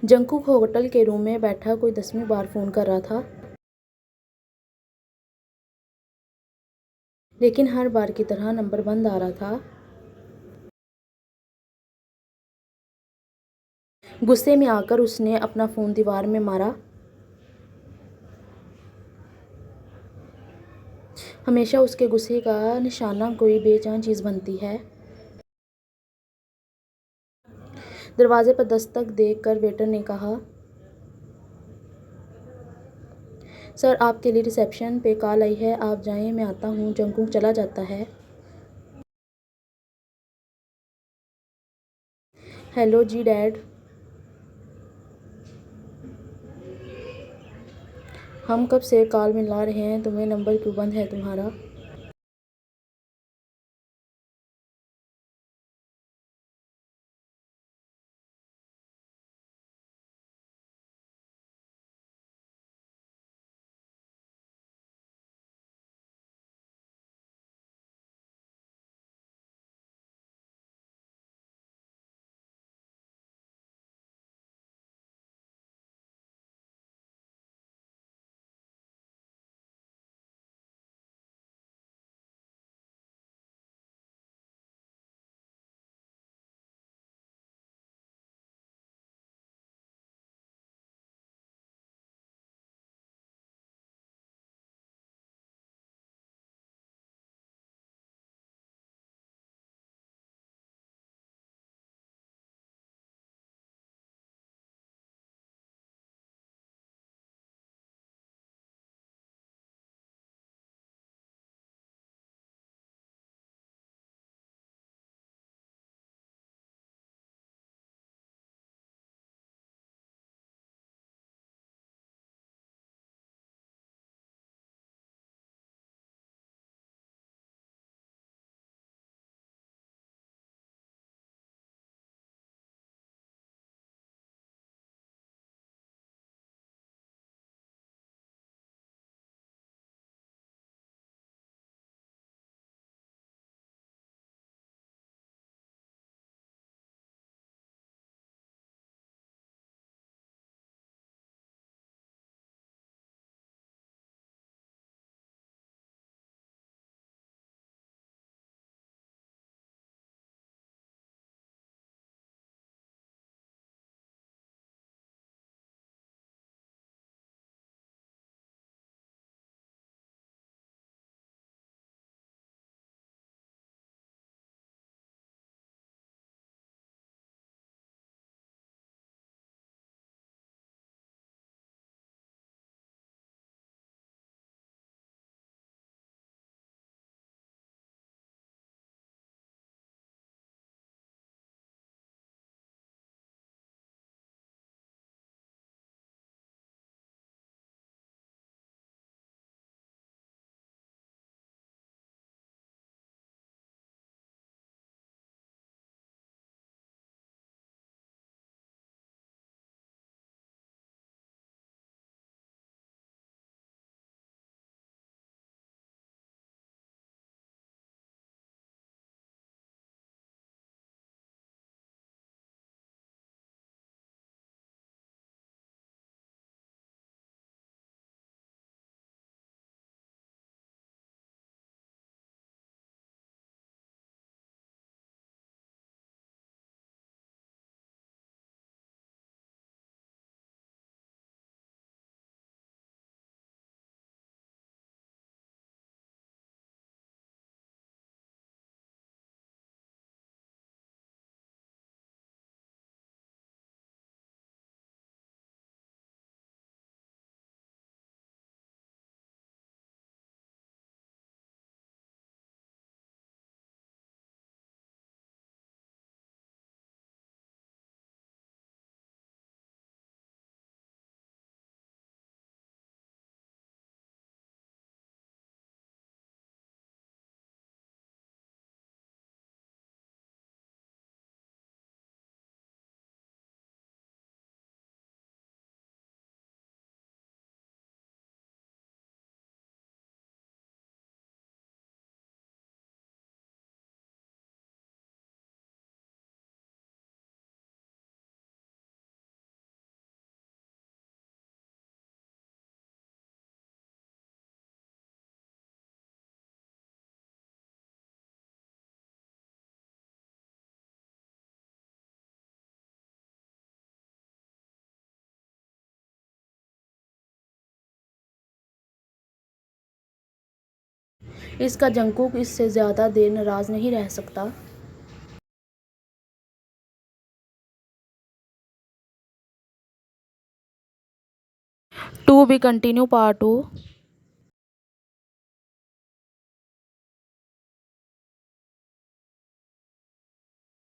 Jungkook hotel के room में बैठा कोई 10वीं बार फ़ोन कर रहा था, लेकिन हर बार की तरह नंबर बंद आ रहा था। गुस्से में आकर उसने अपना फ़ोन दीवार में मारा। हमेशा उसके गुस्से का निशाना कोई बेजान चीज़ बनती है। दरवाजे पर दस्तक देकर वेटर ने कहा, सर आपके लिए रिसेप्शन पे कॉल आई है, आप जाएं, मैं आता हूँ। जंगकुक चला जाता है। हेलो जी डैड, हम कब से कॉल मिला रहे हैं तुम्हें, नंबर क्यों बंद है तुम्हारा? इसका जंगकुक इससे ज़्यादा देर नाराज़ नहीं रह सकता। To be continue part 2।